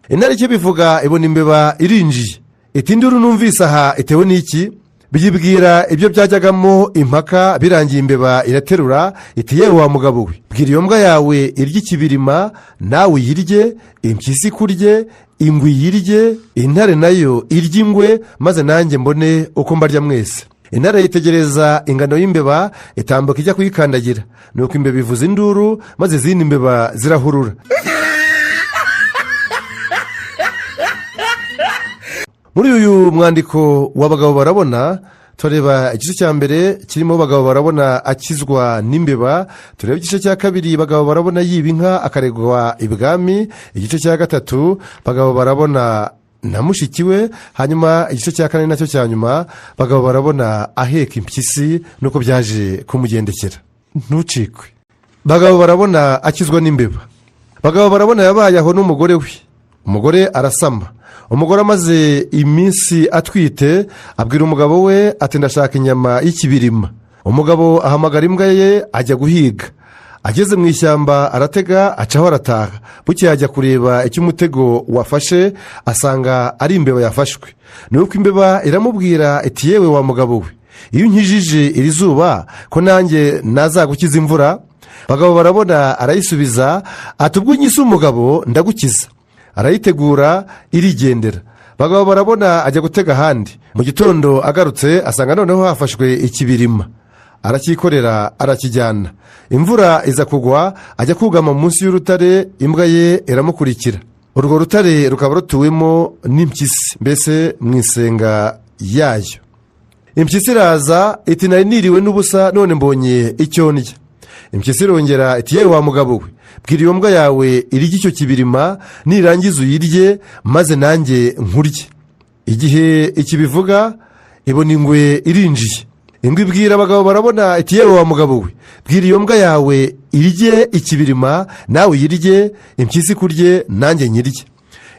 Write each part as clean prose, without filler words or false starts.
intare icyo bivuga ibona imbeba irinjiye, iti induru numvise aha itewe n'iki? Byibwira ibyo byajyagamo impaka, birangiye imbeba iraterura iti yewe wa mugabo we, bwira iyo mbwa yawe irye ikibirima nawe uyirye, impyisi kurye, ingwe iyirye, intare nayo irye ingwe, maze nanjye mbone uko mbarya mwese. Intare yitegereza ingano y'imbeba, itambuka ijya kuyikandagira, nuko imbeba ivuza induru, maze izindi mbeba zirahurura. Muri uyu mwandiko w'abagabo barabona, tureba igice cya mbere kirimo abagabo barabona akizwa n'imbeba, tureba igice cya kabiri abagabo barabona yiba inka akaregwa ibwami, igice cya gatatu abagabo barabona na mushiki we, hanyuma igice cya kane nacyo cya nyuma abagabo barabona aheka impyisi nuko byaje kumugendekera. Ntucikwe. Abagabo barabona akizwa n'imbeba. Abagabo barabona yabaye aho n'umugore we, umugore arasama. Umugore amaze iminsi atwite abwira umugabo we ati ndashaka inyama y'ikibirima. Umugabo ahamagara imbwa ye ajya guhiga. Ageze mu ishyamba aratega acaho arataha. Bukeye ajya kureba icyo umutego wafashe, asanga ari imbeba yafashwe. Nuko imbeba iramubwira iti yewe wa mugabo we, iyo unkijije iri zuba ko nanjye nazagukiza imvura? Abagabo barabona arayisubiza ati ubwo unyise umugabo ndagukiza. Arayitegura irigendera. Abagabo barabona ajya gutega ahandi. Mu gitondo agarutse asanga noneho hafashwe ikibirima. Arakikorera arakijyana. Imvura iza kugwa, ajya kugama munsi y'urutare, imbwa ye iramukurikira. Urwo rutare rukaba rutuwemo n'impyisi, mbese mu isenga yayo. Impyisi iraza iti nari niriwe n'ubusa none mbonye icyo ndya. Impyisi irongera iti yewe wa mugabo we, bwira iyo mbwa yawe irye icyo kibirima, nirangiza uyirye maze nanjye nkurye. Igihe iki bivuga ibona ingwe irinjiye. Ingwe ibwira abagabo barabona iti yewe wa mugabo we, bwira iyo mbwa yawe irye ikibirima nawe uyirye, impyisi kurye nanjye nyirye.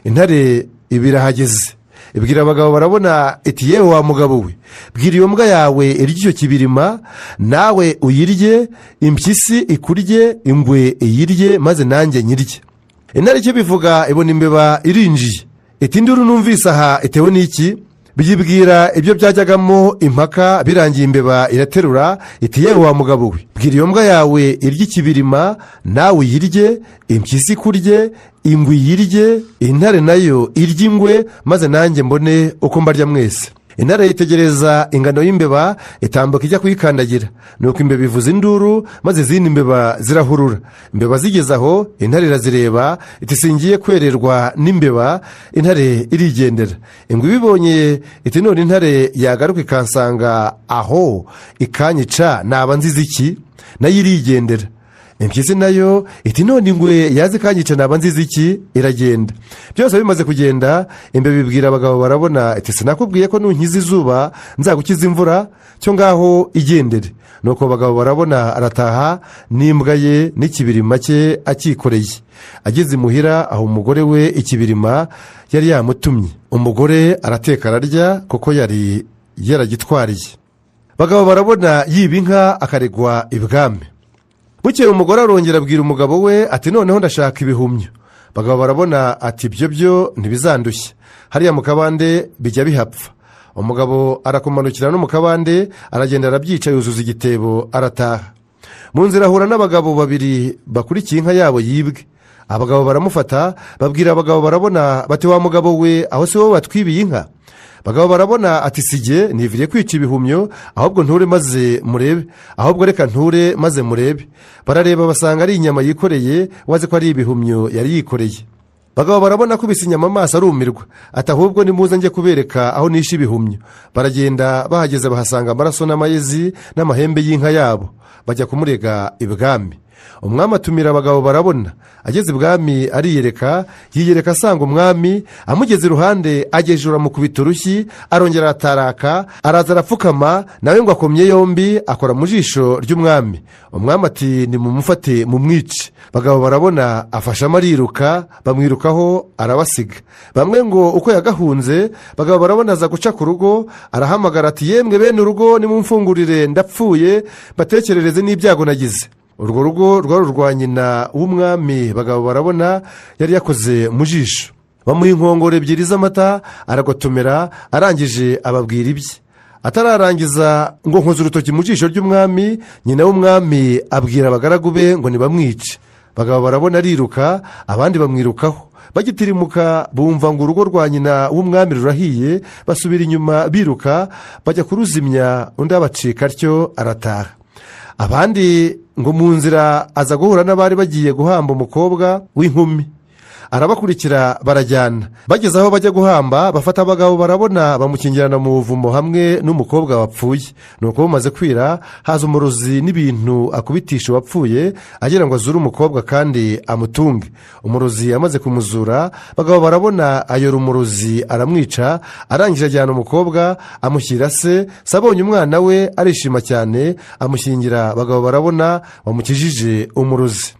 Intare ibirahageze. Ibwira abagabo barabona iti yewe wa mugabo we, bwira iyo mbwa yawe irye icyo kibirima nawe uyirye, impyisi ikurye, ingwe iyirye maze nanjye nyirye. Intare icyo bivuga ibona imbeba irinjiye, iti induru numvise aha itewe n'iki? Byibwira ibyo byajyagamo impaka, birangiye imbeba iraterura iti yewe wa mugabo we, bwira iyo mbwa yawe irye ikibirima nawe uyirye, impyisi kurye, ingwe iyirye, intare nayo irye ingwe, maze nanjye mbone uko mbarya mwese. Intare yitegereza ingano y'imbeba, itambuka ijya kuyikandagira, nuko imbeba ivuza induru, maze izindi mbeba zirahurura. Imbeba zigeze aho, intare irazireba iti singiye kwererwa n'imbeba. Intare irigendera. Ingwe ibibonye iti none intare yagaruka ikansanga aho ikanyica naba nziza iki? Nayo irigendera. Impyisi nayo iti none ingwe yazi ikanyica naba nziza iki? Iragenda. Byose bimaze kugenda, imbeba ibwira abagabo barabona iti sinakubwiye ko nunkiza izuba nzagukiza imvura? Cyo ngaho igendere. Nuko abagabo barabona arataha n'imbwa ye n'ikibirima cye akikoreye. Ageze imuhira aho umugore we ikibirima yari yamutumye. Umugore arateka ararya kuko yari yaragitwariye. Abagabo barabona yiba inka akaregwa ibwami. Bukeye umugore arongera abwira umugabo we ati noneho ndashaka ibihumyo. Abagabo barabona ati ibyo byo ntibizandushya, hariya mu kabande bijya bihapfa. Umugabo arakumanukira no mu kabande, aragenda arabyica yuzuza igitebo arataha. Mu nzira ahura n'abagabo babiri bakurikiye inka yabo yibwe. Abagabo baramufata babwira abagabo barabona bati wa mugabo we, aho si wowe watwibiye inka? Abagabo barabona ati sijye niviriye kwica ibihumyo, ahubwo nture maze murebe. Ahubwo reka nture maze murebe. Barareba basanga ari inyama yikoreye, waze ko ari ibihumyo yari yikoreye. Abagabo barabona kubise inyama amaso arumirwa, ati ahubwo nimuze njye kubereka aho nishe ibihumyo. Baragenda, bahageze bahasanga amaraso n'amayezi n'amahembe y'inka yabo. Bajya kumurega ibwami. Umwami atumira abagabo barabona. Ageze ibwami ariyereka, yiyereka asanga umwami. Amugeze iruhande agejura amukubita urushyi, arongera arataraka, araza arapfukama, nawe ngo akomye yombi akora mu jisho ry'umwami. Umwami ati nimumufate mumwice. Abagabo barabona afashamo ariruka, bamwirukaho arabasiga. Bamwe ngo uko yagahunze, abagabo barabona aza guca ku rugo, arahamagara ati yemwe bene urugo nimumfungurire ndapfuye, batekerereze n'ibyago nagize. Urwo rugo rwari urwa nyina w'umwami. Abagabo barabona yari yakoze mu jisho. bamuha inkongoro ebyiri z'amata aragotomera, arangije ababwira ibye. Atararangiza ngo nkoze urutoki mu jisho ry'umwami, nyina w'umwami abwira abagaragu be ngo nibamwice. Bagabo barabona ariruka, abandi bamwirukaho. Bagitirimuka bumva ngo urugo rwa nyina w'umwami rurahiye, basubira inyuma biruka bajya kuruzimya, undi abacika atyo arataha. Abandi ngo mu nzira aza guhura n'abari bagiye guhamba umukobwa w'inkumi, arabakurikira barajyana. Bageze aho bajya guhamba, bafata abagabo barabona bamukingirana mu buvumo hamwe n'umukobwa wapfuye. Nuko bumaze kwira, haza umurozi n'ibintu akubitisha uwapfuye, agira ngo azure umukobwa kandi amutunge. Umurozi amaze kumuzura, bagabo barabona ayora umurozi aramwica, arangije ajyana umukobwa amushyira se. Abonye umwana we arishima cyane, amushyingira bagabo barabona wamukijije umurozi.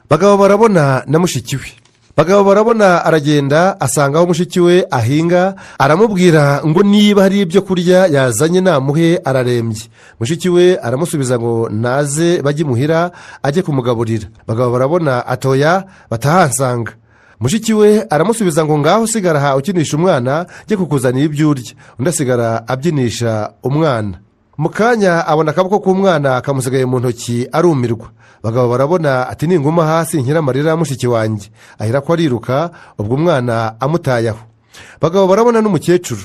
Bagabo barabona na mushiki we. Bagabo barabona aragenda asanga aho mushiki we ahinga, aramubwira ngo niba hari ibyo kurya yazanye namuhe, ararembye. Mushiki we aramusubiza ngo naze bajye imuhira ajye kumugaburira. Bagabo barabona atoya batahansanga. Mushiki we aramusubiza ngo ngaho sigara aha ukinisha umwana, jye kukuzanira ibyo urya. Undi asigara abyinisha umwana. Mu kanya abona akaboko k'umwana kamusigaye mu ntoki, arumirwa. Bagabo barabona ati ninguma hasi nkira amarira ya mushiki wanjye. Ahera ko ariruka, ubwo umwana amutaye aho. Bagabo barabona n'umukecuru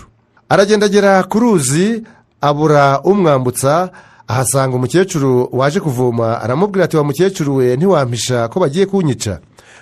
aragenda agera ku ruzi, abura umwambutsa. Ahasanga umukecuru waje kuvoma, aramubwira ati wa mukecuru we, ntiwampisha ko bagiye kunyica?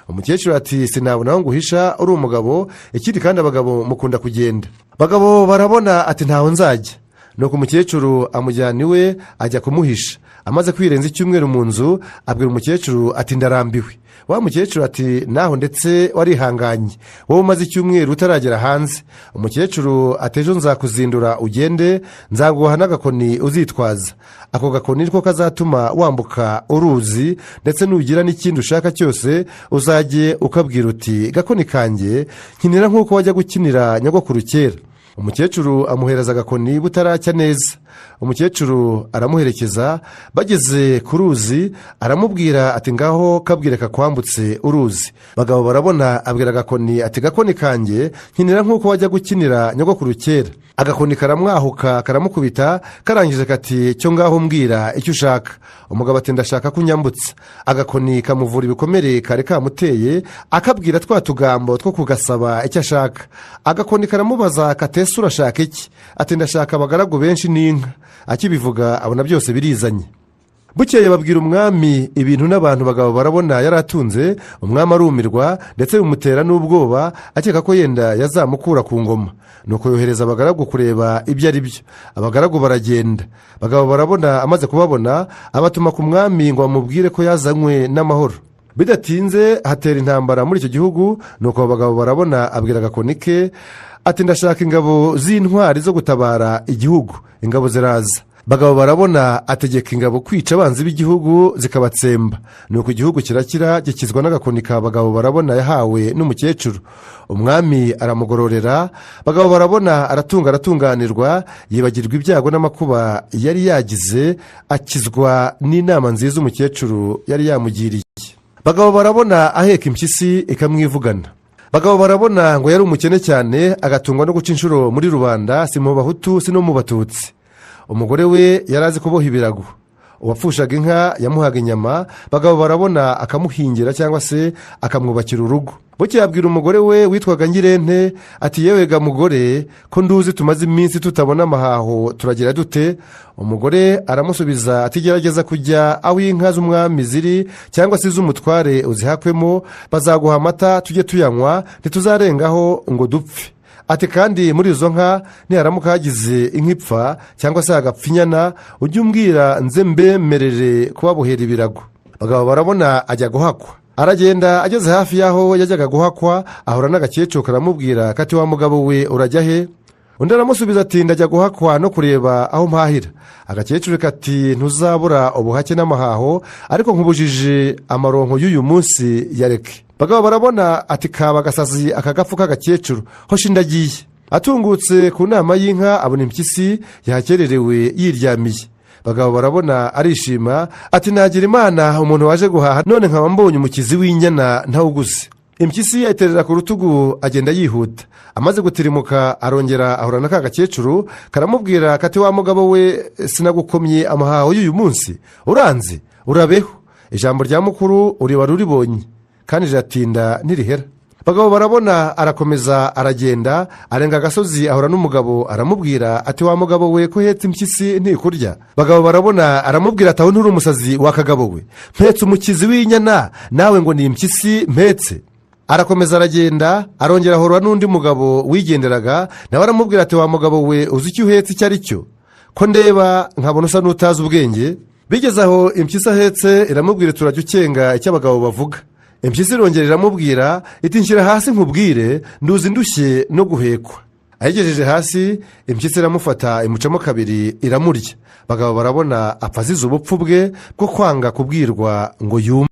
Umukecuru ati sinabona aho nguhisha, uri umugabo, ikindi kandi abagabo mukunda kugenda. Bagabo barabona ati ntaho nzajya. Nuko umukecuru amujyana iwe ajya kumuhisha. Amaze kwirenza icyumweru mu nzu, abwira umukecuru ati ndarambiwe. Wa mukecuru ati naho ndetse warihanganye, wowe umaze icyumweru utaragera hanze. Umukecuru ati ejo nzakuzindura ugende, nzaguha n'agakoni uzitwaza. Ako gakoni niko kazatuma wambuka uruzi, ndetse nugira n'ikindi ushaka cyose uzajye ukabwira uti gakoni kanjye nkinira nk'uko wajya gukinira nyogokuru kera. Umukecuru amuhereza agakoni butaracya neza. Umukecuru aramuherekeza, bageze ku ruzi aramubwira ati ngaho kabwire kakwambutse uruzi. Bagabo barabona abwira agakoni ati gakoni kanjye nkinira nk'uko wajya gukinira nyogokuru kera. Agakoni karamwahuka karamukubita, karangije kati cyo ngaho mbwira icyo ushaka. Umugabo ati ndashaka kunyambutsa. Agakoni kamuvura ibikomere kare kamuteye, akabwira twa tugambo two kugasaba icyo ashaka. Agakoni karamubaza katese urashaka iki? Ati ndashaka abagaragu benshi n'inka. Akibivuga abona byose birizanye. Bukeye babwira umwami ibintu n'abantu bagabo barabona yaratunze. Umwami arumirwa, ndetse bimutera n'ubwoba, akeka ko yenda yazamukura ku ngoma. Nuko yohereza abagaragu kureba ibyo ari byo. Abagaragu baragenda. Bagabo barabona amaze kubabona, abatuma ku mwami ngo bamubwire ko yazanywe n'amahoro. Bidatinze hatera intambara muri icyo gihugu. Nuko abagabo barabona abwira agakoni ke ati ndashaka ingabo z'intwari zo gutabara igihugu. Ingabo ziraza. Bagabo barabona ategeka ingabo kwica abanzi b'igihugu zikabatsemba. Nuko igihugu kirakira, gikizwa n'agakoni ka bagabo barabona yahawe n'umukecuru. Umwami aramugororera. Bagabo barabona aratunganirwa, yibagirwa ibyago n'amakuba yari yagize, akizwa n'inama nziza umukecuru yari yamugiriye. Bagabo barabona aheka impyisi ikamwivugana. Bagabo barabona ngo yari umukene cyane, agatungwa no guca inshuro muri rubanda, si mu bahutu si no mu batutsi. Umugore we yari azi kuboha ibirago. Uwapfushaga inka yamuhaga inyama. Bagabo barabona akamuhingira cyangwa se akamwubakira urugo. Bukeye abwira umugore we witwaga Ngirente ati yewe ga mugore, ko nduzi tumaze iminsi tutabona amahaho, turagira dute? Umugore aramusubiza ati gerageza kujya aho inka z'umwami ziri cyangwa se z'umutware uzihakwemo, bazaguha amata tujye tuyanywa, ntituzarengaho ngo dupfe. Ati kandi muri izo nka niharamuka hagize inkipfa cyangwa se hagapfa inyana, ujye umbwira nze mbemerere kubabohera ibirago. Bagabo barabona ajya guhakwa. Aragenda, ageze hafi y'aho yajyaga guhakwa, ahura n'agakecuru karamubwira kati wa mugabo we urajya he? Undi aramusubiza ati ndajya guhakwa no kureba aho mpahira. Agakecuru kati ntuzabura ubuhake n'amahaho, ariko nkubujije amaronko y'uyu munsi yareke. Bagabo barabona ati kaba gasazi akagapfu k'agakecuru, hoshi ndagiye. Atungutse ku nama y'inka abona impyisi yahakererewe yiryamiye. Bagabo barabona arishima ati nagira Imana umuntu waje guhaha, none nkaba mbonye umukizi w'inyana ntawuguze. impyisi ayiterera ku rutugu agenda yihuta. Amaze gutirimuka arongera ahura na ka gakecuru karamubwira kati wa mugabo we sinagukomye amahaho y'uyu munsi uranze urabeho. Ijambo rya mukuru uriba ruribonye kandi riratinda ntirihera. Bagabo barabona arakomeza aragenda arenga agasozi ahura n'umugabo aramubwira ati wa mugabo we ko uhetse impyisi ntikurya. Bagabo barabona aramubwira ati aho nturi umusazi wa kagabo we, mpetse umukizi w'inyana nawe ngo ni impyisi mpetse. Arakomeza aragenda arongera ahura n'undi mugabo wigenderaga nawe aramubwira ati wa mugabo we uzi icyo uhetse icyo ari cyo ko ndeba nkabona usa n'utazi ubwenge. Bigeze aho impyisi ahetse iramubwira turajya ukenga icyo abagabo bavuga. Impyisi irongera iramubwira iti nshyira hasi nkubwire nduzi ndushye no guhekwa. Ayigejeje hasi impyisi iramufata imucamo kabiri iramurya. Bagabo barabona apfa azize ubupfu bwe bwo kwanga kubwirwa ngo yumve.